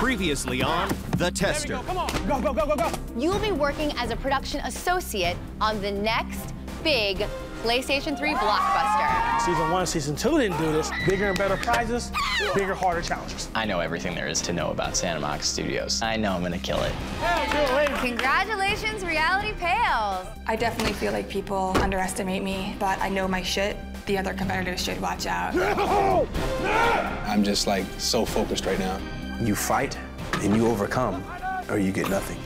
Previously on The Tester. Come on, go, go, go, go, go. You'll be working as a production associate on the next big PlayStation 3 blockbuster. Season 1, Season 2 didn't do this. Bigger and better prizes, bigger, harder challenges. I know everything there is to know about Santa Monica Studios. I know I'm gonna kill it. Congratulations, Reality Pales. I definitely feel like people underestimate me, but I know my shit. The other competitors should watch out. I'm just like so focused right now. You fight and you overcome, or you get nothing.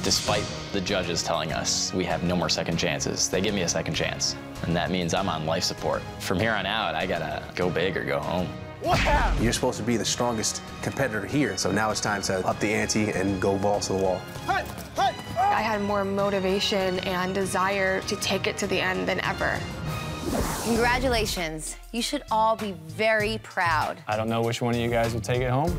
Despite the judges telling us we have no more second chances, they give me a second chance. And that means I'm on life support. From here on out, I gotta go big or go home. You're supposed to be the strongest competitor here, so now it's time to up the ante and go balls to the wall. I had more motivation and desire to take it to the end than ever. Congratulations. You should all be very proud. I don't know which one of you guys will take it home,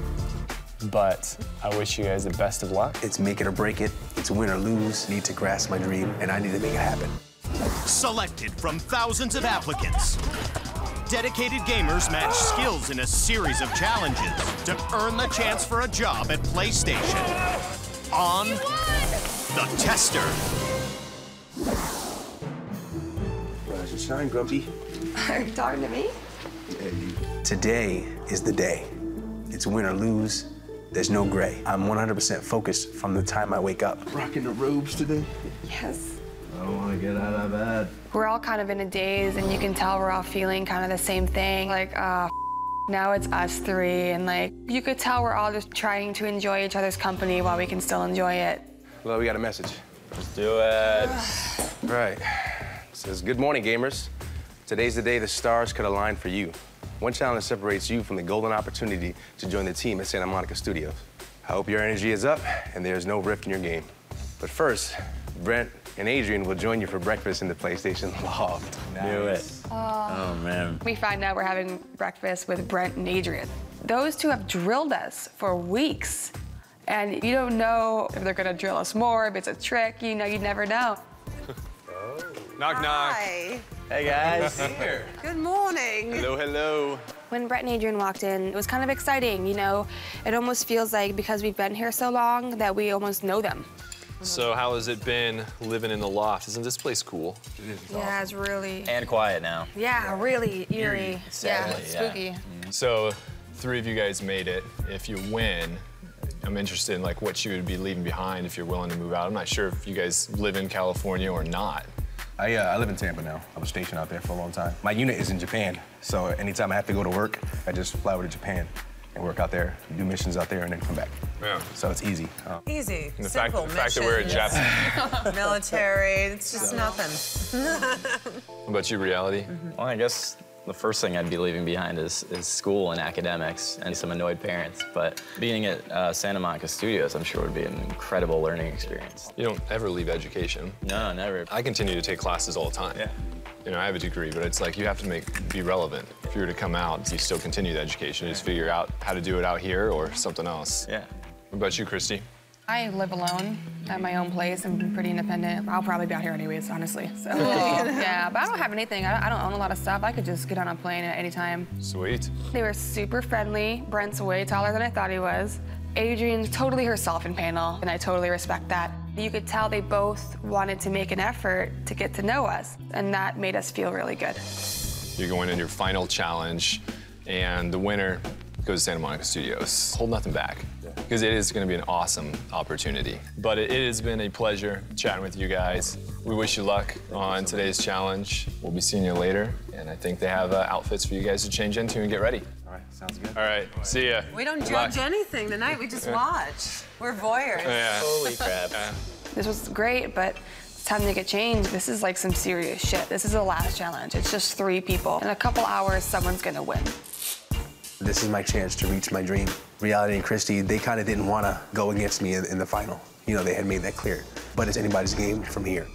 but I wish you guys the best of luck. It's make it or break it. It's win or lose. I need to grasp my dream, and I need to make it happen. Selected from thousands of applicants, dedicated gamers match skills in a series of challenges to earn the chance for a job at PlayStation. On The Tester. Rise and shine, Grumpy. Are you talking to me? Today is the day. It's win or lose. There's no gray. I'm 100% focused from the time I wake up. Rocking the robes today? Yes. I don't want to get out of bed. We're all kind of in a daze, and you can tell we're all feeling kind of the same thing. Like, now it's us three, and like, you could tell we're all just trying to enjoy each other's company while we can still enjoy it. Well, we got a message. Let's do it. Right. It says, good morning, gamers. Today's the day the stars could align for you. One challenge separates you from the golden opportunity to join the team at Santa Monica Studios. I hope your energy is up and there's no rift in your game. But first, Brent and Adrian will join you for breakfast in the PlayStation loft. Do it. Oh, man. We find out we're having breakfast with Brent and Adrian. Those two have drilled us for weeks. And you don't know if they're gonna drill us more, if it's a trick, you know, you never know. Knock, knock. Hi. Hey, guys. Here. Good morning. Hello, hello. When Brett and Adrian walked in, it was kind of exciting, you know? It almost feels like because we've been here so long that we almost know them. So how has it been living in the loft? Isn't this place cool? It is. Yeah, it's really... And quiet now. Yeah, really eerie. Sadly, yeah, spooky. So 3 of you guys made it. If you win, I'm interested in like what you would be leaving behind if you're willing to move out. I'm not sure if you guys live in California or not. I live in Tampa now. I was stationed out there for a long time. My unit is in Japan, so anytime I have to go to work, I just fly over to Japan and work out there, do missions out there, and then come back. Yeah. So it's easy. Easy. And the Simple fact that we're in Japan. Military. It's just nothing. What about you, Reality? Well, I guess the first thing I'd be leaving behind is school and academics and some annoyed parents. But being at Santa Monica Studios, I'm sure would be an incredible learning experience. You don't ever leave education. No, never. I continue to take classes all the time. Yeah. You know, I have a degree, but it's like you have to be relevant. If you were to come out, you still continue the education. You just figure out how to do it out here or something else. Yeah. What about you, Christy? I live alone at my own place. I'm pretty independent. I'll probably be out here anyways, honestly. So, yeah, but I don't have anything. I don't own a lot of stuff. I could just get on a plane at any time. Sweet. They were super friendly. Brent's way taller than I thought he was. Adrian's totally herself in panel, and I totally respect that. You could tell they both wanted to make an effort to get to know us, and that made us feel really good. You're going in your final challenge, and the winner goes to Santa Monica Studios. Hold nothing back, because it is going to be an awesome opportunity. But it has been a pleasure chatting with you guys. We wish you luck on today's challenge. We'll be seeing you later, and I think they have outfits for you guys to change into and get ready. All right, sounds good. All right, see ya. We don't judge anything tonight. We just watch. We're voyeurs. Yeah. Holy crap. This was great, but it's time to make a change. This is like some serious shit. This is the last challenge. It's just 3 people. In a couple hours, someone's gonna win. This is my chance to reach my dream. Reality and Christy, they kind of didn't want to go against me in the final. You know, they had made that clear. But it's anybody's game from here.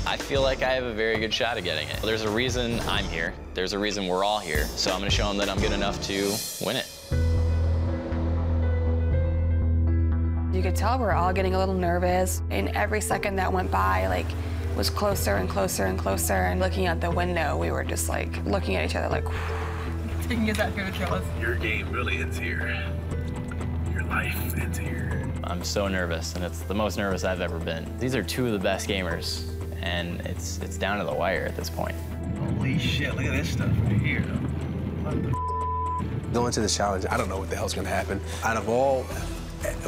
I feel like I have a very good shot at getting it. There's a reason I'm here. There's a reason we're all here. So I'm gonna show them that I'm good enough to win it. You could tell we're all getting a little nervous, and every second that went by, like, was closer and closer and closer, and looking out the window, we were just like looking at each other like, can get that here to kill us. Your game really ends here. Your life ends here. I'm so nervous, and it's the most nervous I've ever been. These are two of the best gamers, and it's down to the wire at this point. Holy shit, look at this stuff right here. What the Going to this challenge, I don't know what the hell's gonna happen. Out of all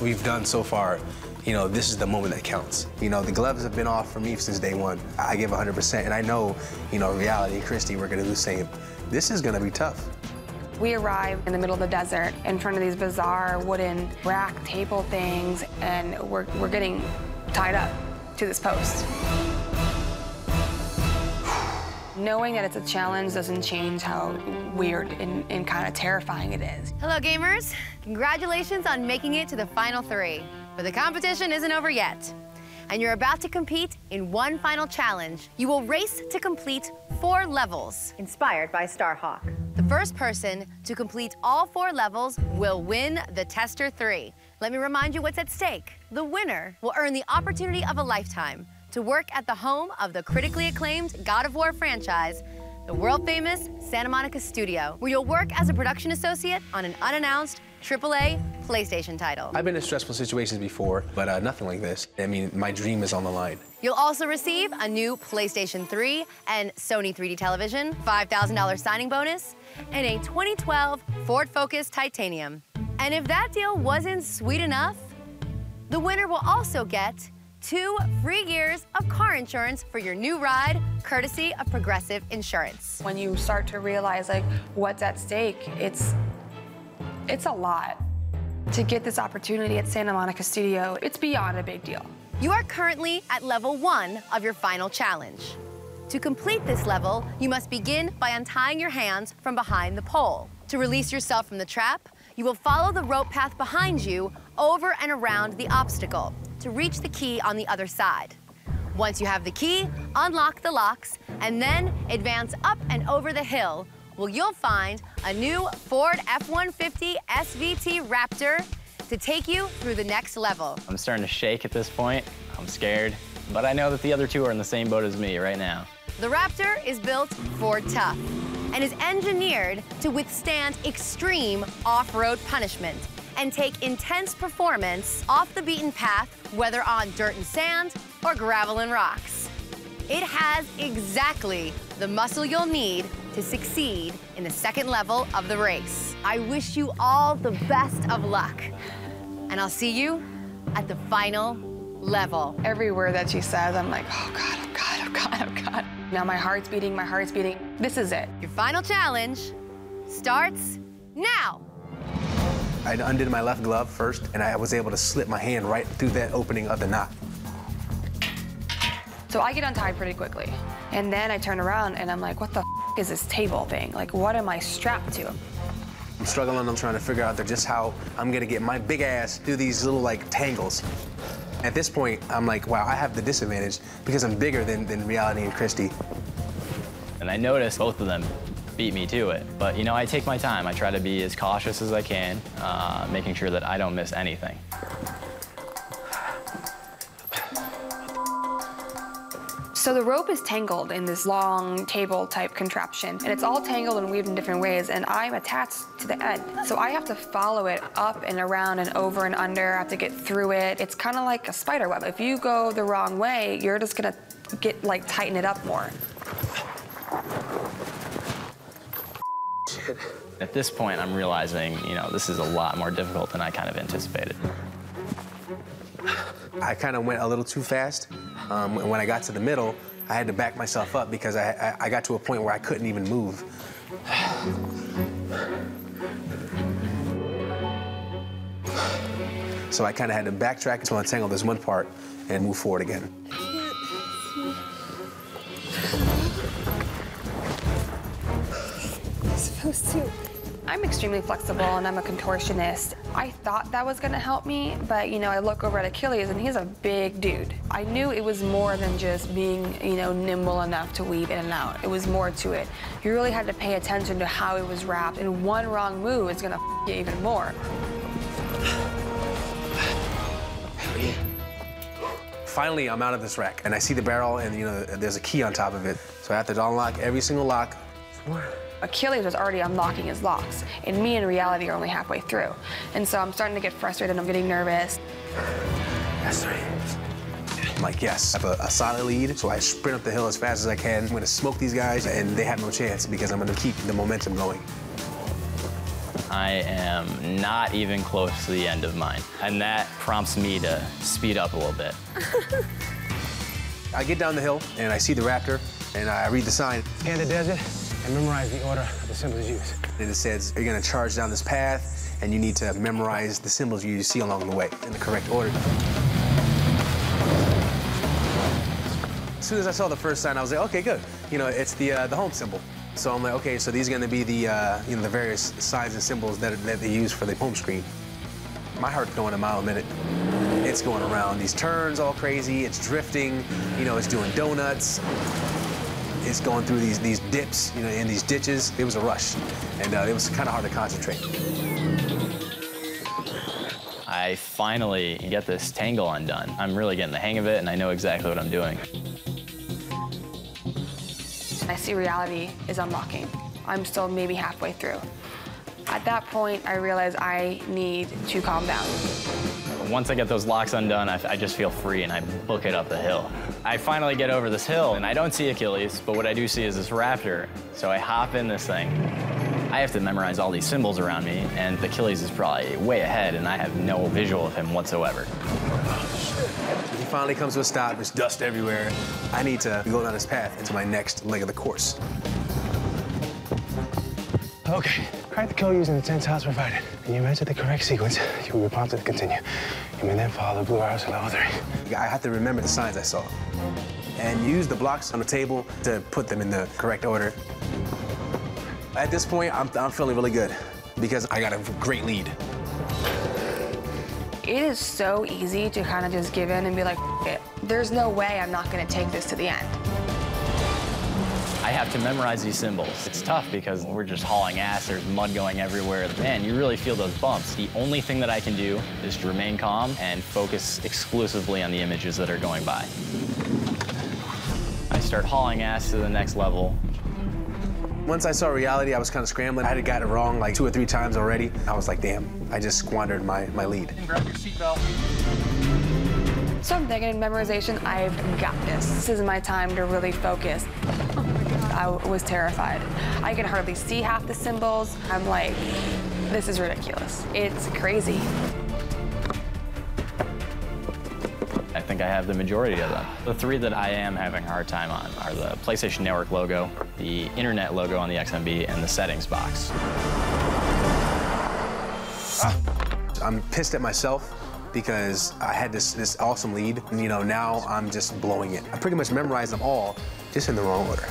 we've done so far, you know, this is the moment that counts. You know, the gloves have been off for me since day one. I give 100%, and I know, you know, reality and Christy, we're gonna do the same. This is gonna be tough. We arrive in the middle of the desert in front of these bizarre wooden rack table things, and we're getting tied up to this post. Knowing that it's a challenge doesn't change how weird and kind of terrifying it is. Hello, gamers. Congratulations on making it to the final 3. But the competition isn't over yet. And you're about to compete in one final challenge. You will race to complete 4 levels, inspired by Starhawk. The first person to complete all 4 levels will win the Tester 3. Let me remind you what's at stake. The winner will earn the opportunity of a lifetime to work at the home of the critically acclaimed God of War franchise, the world-famous Santa Monica studio, where you'll work as a production associate on an unannounced AAA PlayStation title. I've been in stressful situations before, but nothing like this. I mean, my dream is on the line. You'll also receive a new PlayStation 3 and Sony 3D television, $5,000 signing bonus, and a 2012 Ford Focus Titanium. And if that deal wasn't sweet enough, the winner will also get 2 free years of car insurance for your new ride, courtesy of Progressive Insurance. When you start to realize like what's at stake, it's a lot. To get this opportunity at Santa Monica Studio, it's beyond a big deal. You are currently at level 1 of your final challenge. To complete this level, you must begin by untying your hands from behind the pole. To release yourself from the trap, you will follow the rope path behind you over and around the obstacle to reach the key on the other side. Once you have the key, unlock the locks, and then advance up and over the hill, where you'll find a new Ford F-150 SVT Raptor to take you through the next level. I'm starting to shake at this point. I'm scared, but I know that the other 2 are in the same boat as me right now. The Raptor is built Ford tough and is engineered to withstand extreme off-road punishment and take intense performance off the beaten path, whether on dirt and sand or gravel and rocks. It has exactly the muscle you'll need to succeed in the second level of the race. I wish you all the best of luck, and I'll see you at the final level. Every word that she says, I'm like, oh God, oh God, oh God, oh God. Now my heart's beating, my heart's beating. This is it. Your final challenge starts now. I undid my left glove first, and I was able to slip my hand right through that opening of the knot. So I get untied pretty quickly. And then I turn around and I'm like, what the is this table thing? Like, what am I strapped to? I'm struggling, I'm trying to figure out just how I'm gonna get my big ass through these little like tangles. At this point, I'm like, wow, I have the disadvantage because I'm bigger than Reality and Christy. And I noticed both of them beat me to it. But, you know, I take my time. I try to be as cautious as I can, making sure that I don't miss anything. So the rope is tangled in this long table-type contraption, and it's all tangled and weaved in different ways, and I'm attached to the end. So I have to follow it up and around and over and under. I have to get through it. It's kind of like a spider web. If you go the wrong way, you're just gonna tighten it up more. Shit. At this point, I'm realizing, you know, this is a lot more difficult than I kind of anticipated. I kind of went a little too fast. When I got to the middle, I had to back myself up because I got to a point where I couldn't even move. So I kind of had to backtrack to untangle this one part and move forward again. I'm supposed to. I'm extremely flexible and I'm a contortionist. I thought that was gonna help me, but you know, I look over at Achilles and he's a big dude. I knew it was more than just being, you know, nimble enough to weave in and out. It was more to it. You really had to pay attention to how it was wrapped, and one wrong move is gonna f you even more. Finally, I'm out of this rack, and I see the barrel, and you know, there's a key on top of it. So I have to unlock every single lock Achilles was already unlocking his locks, and me in reality are only halfway through. And so I'm starting to get frustrated, I'm getting nervous. That's right. I'm like, yes, I have a solid lead, so I sprint up the hill as fast as I can. I'm gonna smoke these guys, and they have no chance because I'm gonna keep the momentum going. I am not even close to the end of mine, and that prompts me to speed up a little bit. I get down the hill, and I see the raptor, and I read the sign. Scan the desert and memorize the order of the symbols used. And it says, you're gonna charge down this path, and you need to memorize the symbols you see along the way in the correct order. As soon as I saw the first sign, I was like, okay, good. You know, it's the home symbol. So I'm like, okay, so these are gonna be the the various signs and symbols that they use for the home screen. My heart's going a mile a minute. It's going around these turns all crazy. It's drifting. You know, it's doing donuts. It's going through these dips, you know, in these ditches. It was a rush, and it was kind of hard to concentrate. I finally get this tangle undone. I'm really getting the hang of it, and I know exactly what I'm doing. I see reality is unlocking. I'm still maybe halfway through. At that point, I realize I need to calm down. Once I get those locks undone, I just feel free and I book it up the hill. I finally get over this hill and I don't see Achilles, but what I do see is this raptor. So I hop in this thing. I have to memorize all these symbols around me, and Achilles is probably way ahead and I have no visual of him whatsoever. He finally comes to a stop, there's dust everywhere. I need to go down this path into my next leg of the course. Okay, crack the code using the 10 tiles provided. When you enter the correct sequence, you will be prompted to continue. You may then follow the blue arrows to level 3. I have to remember the signs I saw and use the blocks on the table to put them in the correct order. At this point, I'm feeling really good because I got a great lead. It is so easy to kind of just give in and be like, it. There's no way I'm not gonna take this to the end. I have to memorize these symbols. It's tough because we're just hauling ass, there's mud going everywhere. Man, you really feel those bumps. The only thing that I can do is to remain calm and focus exclusively on the images that are going by. I start hauling ass to the next level. Once I saw reality, I was kind of scrambling. I had gotten it wrong like 2 or 3 times already. I was like, damn, I just squandered my lead. Grab your seatbelt. So I'm thinking in memorization, I've got this. This is my time to really focus. Oh my God. I was terrified. I can hardly see half the symbols. I'm like, this is ridiculous. It's crazy. I think I have the majority of them. The 3 that I am having a hard time on are the PlayStation Network logo, the internet logo on the XMB, and the settings box. I'm pissed at myself because I had this awesome lead, and you know, now I'm just blowing it. I pretty much memorized them all, just in the wrong order.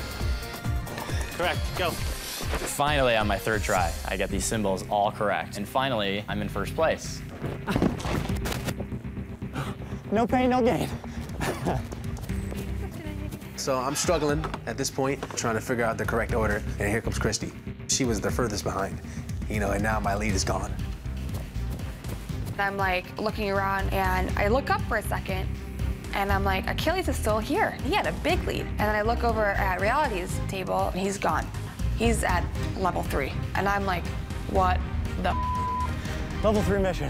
Correct, go. Finally, on my 3rd try, I get these symbols all correct. And finally, I'm in first place. No pain, no gain. So I'm struggling at this point, trying to figure out the correct order, and here comes Christy. She was the furthest behind, you know, and now my lead is gone. I'm like looking around and I look up for a second and I'm like, Achilles is still here. He had a big lead. And then I look over at Reality's table and he's gone. He's at level 3. And I'm like, what the? Level 3 mission.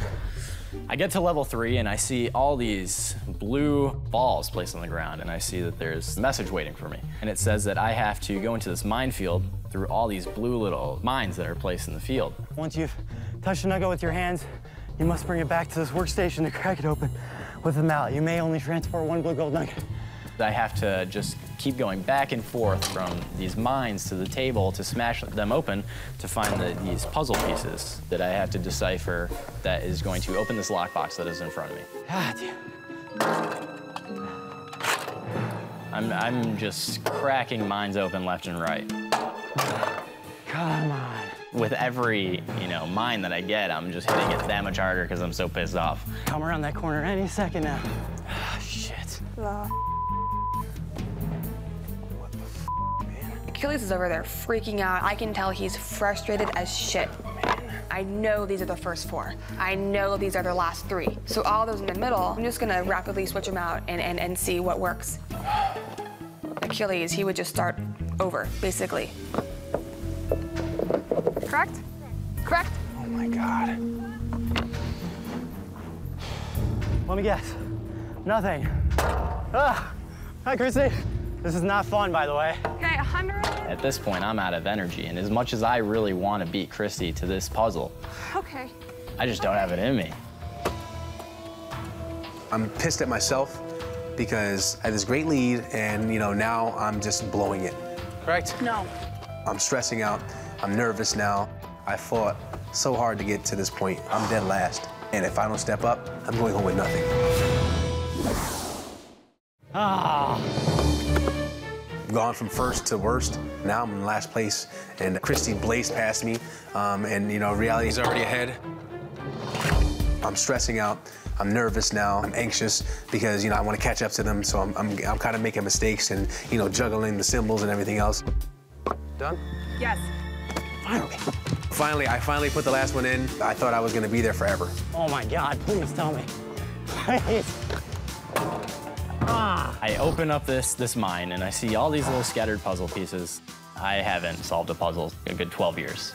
I get to level 3 and I see all these blue balls placed on the ground, and I see that there's a message waiting for me. And it says that I have to go into this minefield through all these blue little mines that are placed in the field. Once you've touched the nugget with your hands, you must bring it back to this workstation to crack it open with a mallet. You may only transport 1 blue gold nugget. I have to just keep going back and forth from these mines to the table to smash them open to find these puzzle pieces that I have to decipher that is going to open this lockbox that is in front of me. God damn. I'm just cracking mines open left and right. Come on. With every, mine that I get, I'm just hitting it that much harder because I'm so pissed off. Come around that corner any second now. Ah, shit. Achilles is over there freaking out. I can tell he's frustrated as shit. I know these are the first 4. I know these are the last 3. So all those in the middle, I'm just gonna rapidly switch them out and see what works. Achilles, he would just start over, basically. Correct? Correct? Oh my God. Let me guess. Nothing. Ah! Hi, Chrissy. This is not fun, by the way. Okay, 100. At this point, I'm out of energy, and as much as I really want to beat Christy to this puzzle, Okay. I just don't have it in me. I'm pissed at myself because I had this great lead, and now I'm just blowing it. Correct? No. I'm stressing out. I'm nervous now. I fought so hard to get to this point. I'm dead last. And if I don't step up, I'm going home with nothing. Gone from first to worst. Now I'm in last place, and Christy blazed past me, and reality's already ahead. I'm stressing out. I'm nervous now. I'm anxious because I want to catch up to them, so I'm kind of making mistakes and juggling the symbols and everything else. Done? Yes. Finally, I put the last one in. I thought I was going to be there forever. Oh my God, please tell me. Please. I open up this mine, and I see all these little scattered puzzle pieces. I haven't solved a puzzle in a good 12 years.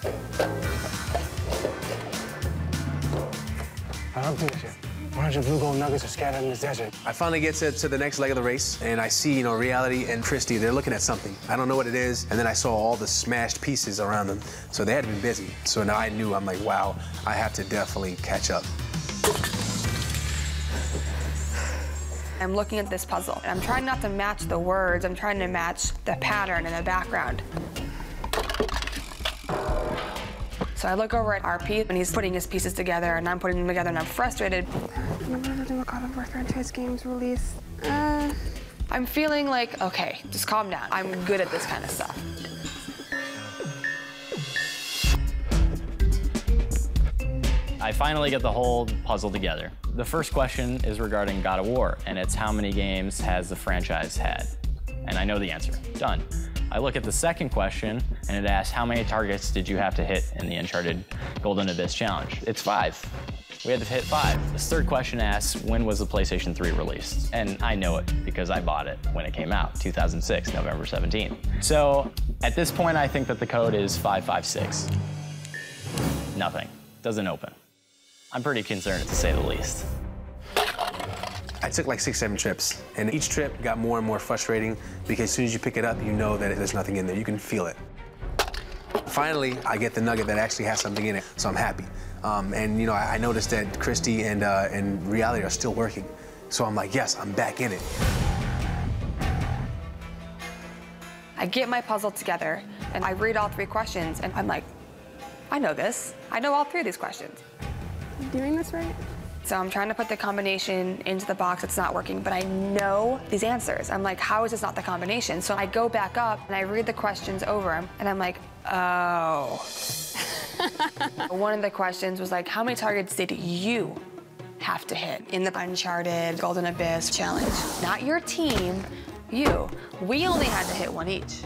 I don't think so. 100 blue gold nuggets are scattered in this desert. I finally get to the next leg of the race, and I see, Reality and Christy, they're looking at something. I don't know what it is, and then I saw all the smashed pieces around them, so they had been busy. So now I knew, I'm like, wow, I have to definitely catch up. I'm looking at this puzzle, and I'm trying not to match the words. I'm trying to match the pattern in the background. So I look over at RP, and he's putting his pieces together, and I'm putting them together, and I'm frustrated. God of War franchise games release. I'm feeling like, okay, just calm down. I'm good at this kind of stuff. I finally get the whole puzzle together. The first question is regarding God of War, and it's how many games has the franchise had? And I know the answer. Done. I look at the second question, and it asks how many targets did you have to hit in the Uncharted Golden Abyss challenge? It's 5. We had to hit 5. This third question asks, when was the PlayStation 3 released? And I know it because I bought it when it came out, 2006, November 17th. So at this point, I think that the code is 556. Nothing. Doesn't open. I'm pretty concerned, to say the least. I took like 6, 7 trips, and each trip got more and more frustrating because as soon as you pick it up, you know that there's nothing in there. You can feel it. Finally, I get the nugget that actually has something in it, so I'm happy. And I noticed that Christy and Reality are still working, so I'm like, yes, I'm back in it. I get my puzzle together, and I read all 3 questions, and I'm like, I know this. I know all 3 of these questions. You doing this right? So I'm trying to put the combination into the box. It's not working, but I know these answers. I'm like, how is this not the combination? So I go back up and I read the questions over, and I'm like, oh. One of the questions was like, how many targets did you have to hit in the Uncharted Golden Abyss challenge? Not your team, you. We only had to hit 1 each.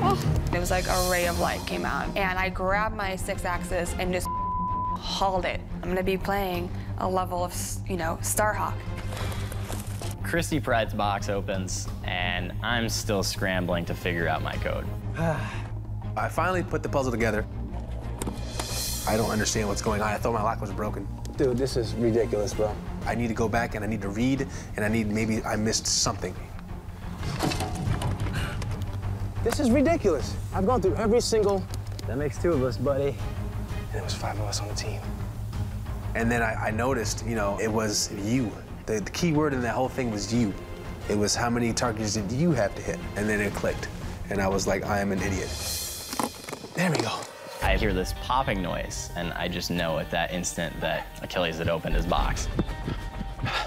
Oh. It was like a ray of light came out, and I grabbed my 6-axis and just hauled it. I'm gonna be playing a level of, Starhawk. Christy Pride's box opens, and I'm still scrambling to figure out my code. I finally put the puzzle together. I don't understand what's going on. I thought my lock was broken. Dude, this is ridiculous, bro. I need to go back and I need to read, and maybe I missed something. This is ridiculous. I've gone through every single... That makes 2 of us, buddy. And it was 5 of us on the team. And then I noticed, it was you. The key word in that whole thing was you. It was how many targets did you have to hit? And then it clicked. And I was like, I am an idiot. There we go. I hear this popping noise, and I just know at that instant that Achilles had opened his box.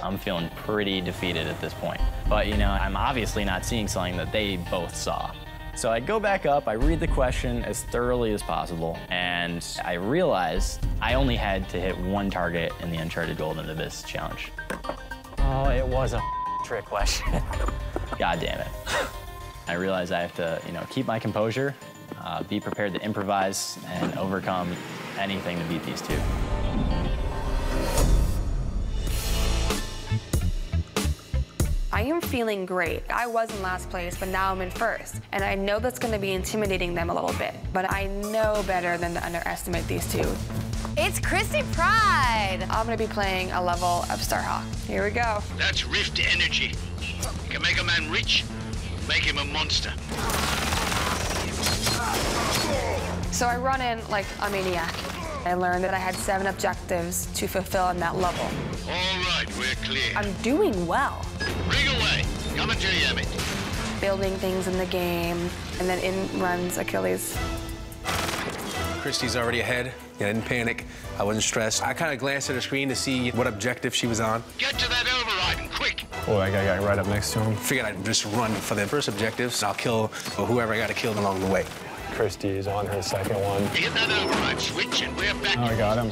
I'm feeling pretty defeated at this point. But, I'm obviously not seeing something that they both saw. So I go back up, I read the question as thoroughly as possible, and I realize I only had to hit 1 target in the Uncharted Golden Abyss challenge. Oh, it was a trick question. God damn it. I realize I have to, keep my composure, be prepared to improvise, and overcome anything to beat these 2. I I am feeling great. I was in last place, but now I'm in first. And I know that's gonna be intimidating them a little bit, but I know better than to underestimate these two. It's Christy Pride. I'm gonna be playing a level of Starhawk. Here we go. That's rift energy. You can make a man rich, make him a monster. So I run in like a maniac. I learned that I had 7 objectives to fulfill in that level. All right, we're clear. I'm doing well. Ring away. Coming to you, Emmett. Building things in the game, and then in runs Achilles. Christy's already ahead. Yeah, I didn't panic. I wasn't stressed. I kind of glanced at the screen to see what objective she was on. Get to that override, quick. Oh, I got a guy right up next to him. Figured I'd just run for the first objectives. I'll kill whoever I got to kill along the way. Christy is on her second one. Hit that override switch and we're back. Oh, I got him.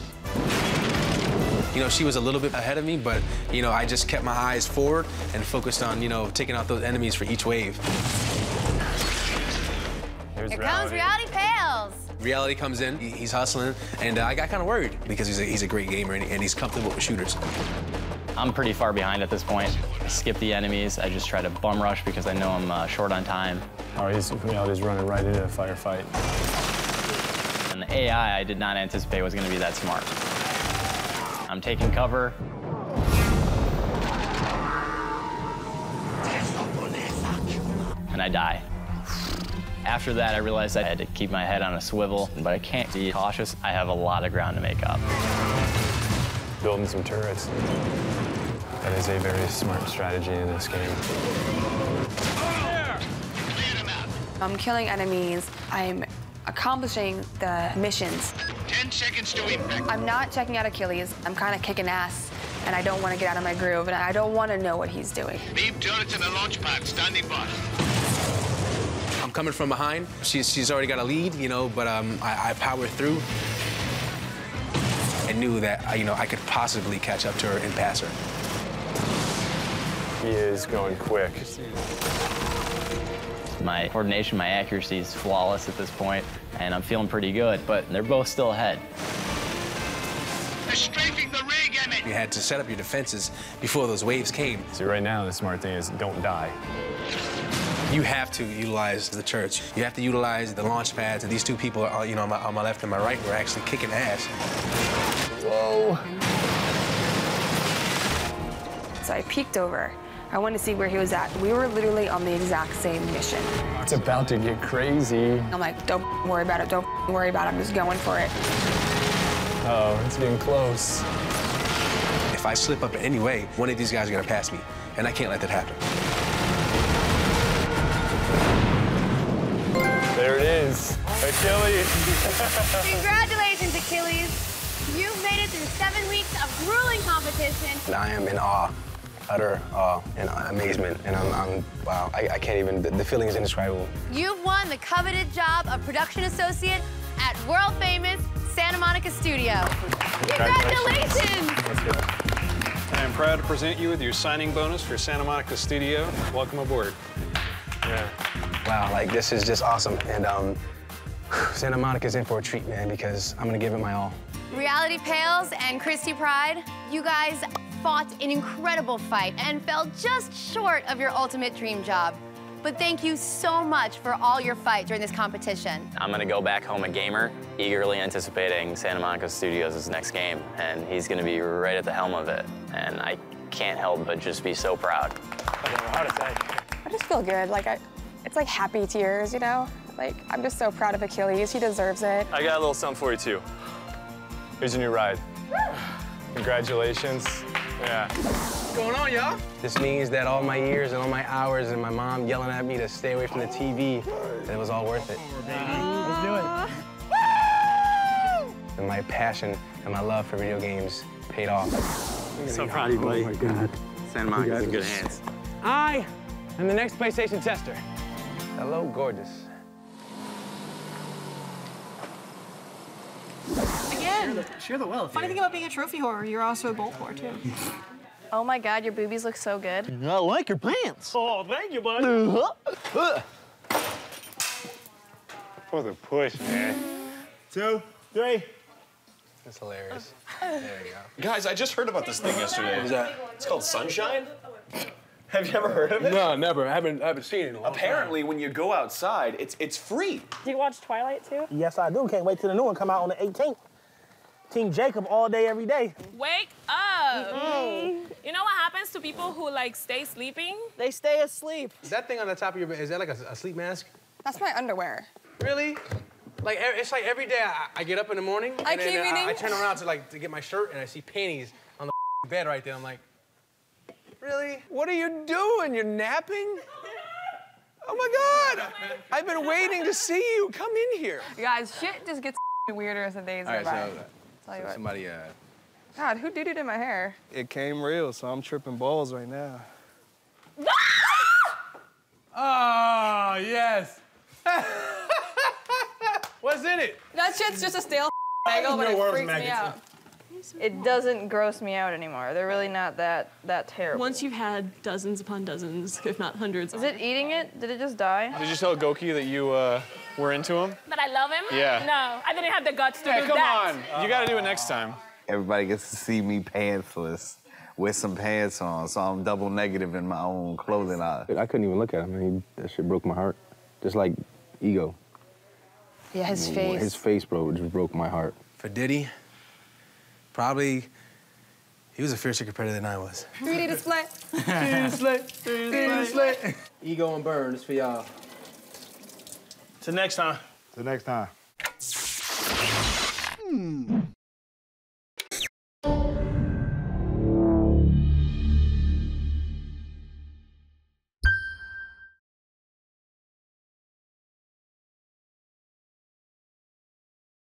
You know, she was a little bit ahead of me, but, you know, I just kept my eyes forward and focused on, you know, taking out those enemies for each wave. Here comes Reality Pales. Reality comes in, he's hustling, and I got kind of worried because he's a great gamer and he's comfortable with shooters. I'm pretty far behind at this point. I skip the enemies. I just try to bum rush because I know I'm short on time. Oh, Reality's running right into a firefight. And the AI I did not anticipate was going to be that smart. I'm taking cover. And I die. After that, I realized I had to keep my head on a swivel, but I can't be cautious. I have a lot of ground to make up. Building some turrets. That is a very smart strategy in this game. I'm killing enemies. I'm accomplishing the missions. 10 seconds to impact. I'm not checking out Achilles. I'm kind of kicking ass, and I don't want to get out of my groove, and I don't want to know what he's doing. Beam turrets and a launch pad standing by. I'm coming from behind. She's already got a lead, you know, but I powered through and knew that, you know, I could possibly catch up to her and pass her. He is going quick. My coordination, my accuracy is flawless at this point, and I'm feeling pretty good, but they're both still ahead. They're strafing the rig, Emmett. You had to set up your defenses before those waves came. See, right now, the smart thing is don't die. You have to utilize the turrets. You have to utilize the launch pads, and these two people are, you know, on my left and my right, were actually kicking ass. Whoa. So I peeked over. I wanted to see where he was at. We were literally on the exact same mission. It's about to get crazy. I'm like, don't worry about it, don't worry about it. I'm just going for it. Oh, it's getting close. If I slip up in any way, one of these guys are gonna pass me, and I can't let that happen. There it is, Achilles. Congratulations, Achilles. You've made it through 7 weeks of grueling competition. And I am in awe, utter awe and amazement, and I'm wow, I can't even, the feeling is indescribable. You've won the coveted job of production associate at world-famous Santa Monica Studio. Congratulations! I am proud to present you with your signing bonus for Santa Monica Studio. Welcome aboard. Yeah. Wow, like this is just awesome, and Santa Monica's in for a treat, man, because I'm gonna give it my all. Reality Pales and Christy Pride, you guys fought an incredible fight and fell just short of your ultimate dream job. But thank you so much for all your fight during this competition. I'm gonna go back home a gamer, eagerly anticipating Santa Monica Studios' next game, and he's gonna be right at the helm of it. And I can't help but just be so proud. I just feel good. Like it's like happy tears, you know? Like, I'm just so proud of Achilles. He deserves it. I got a little something for you, too. Here's your new ride. Congratulations. Yeah. What's going on, y'all? This means that all my years and all my hours and my mom yelling at me to stay away from the TV, that it was all worth it. Let's do it. And my passion and my love for video games paid off. So proud of you, buddy. Oh, my God. Santa Monica's in good hands. I am the next PlayStation tester. Hello, gorgeous. Again. Share the wealth. Funny thing about being a trophy whore, you're also a bolt whore, too. Oh my God, your boobies look so good. I like your pants. Oh, thank you, buddy. For the push, man. 2, 3. That's hilarious. There you go. Guys, I just heard about this thing yesterday. What was that? It's called Sunshine. Have you ever heard of it? No, never. I haven't seen it in a long Apparently, when you go outside, it's free. Do you watch Twilight too? Yes, I do. Can't wait till the new one come out on the 18th. Team Jacob all day, every day. Wake up! You know what happens to people who like stay sleeping? They stay asleep. Is that thing on the top of your bed, is that like a sleep mask? That's my underwear. Really? Like, it's like every day I get up in the morning, and then I turn around to get my shirt, and I see panties on the bed right there. I'm like, really? What are you doing? You're napping? Oh my God! I've been waiting to see you. Come in here. Guys, shit just gets weirder as the days go by. Tell you what. Somebody, God, who doo-dooed in my hair? It came real, so I'm tripping balls right now. Oh, yes. What's in it? That shit's just a stale bagel, but it freaks me out. It doesn't gross me out anymore. They're really not that terrible. Once you've had dozens upon dozens, if not hundreds. Is it eating it? Did it just die? Did you tell Goki that you were into him? That I love him? Yeah. No, I didn't have the guts to do Come that. on. You got to do it next time. Everybody gets to see me pantsless with some pants on, so I'm double negative in my own clothing. I couldn't even look at him. That shit broke my heart. Just like Ego. Yeah, his face. His face, bro, just broke my heart. For Diddy, probably, he was a fiercer competitor than I was. 3D display. 3D display. Ego and Burn, it's for y'all. Till next time. Till next time.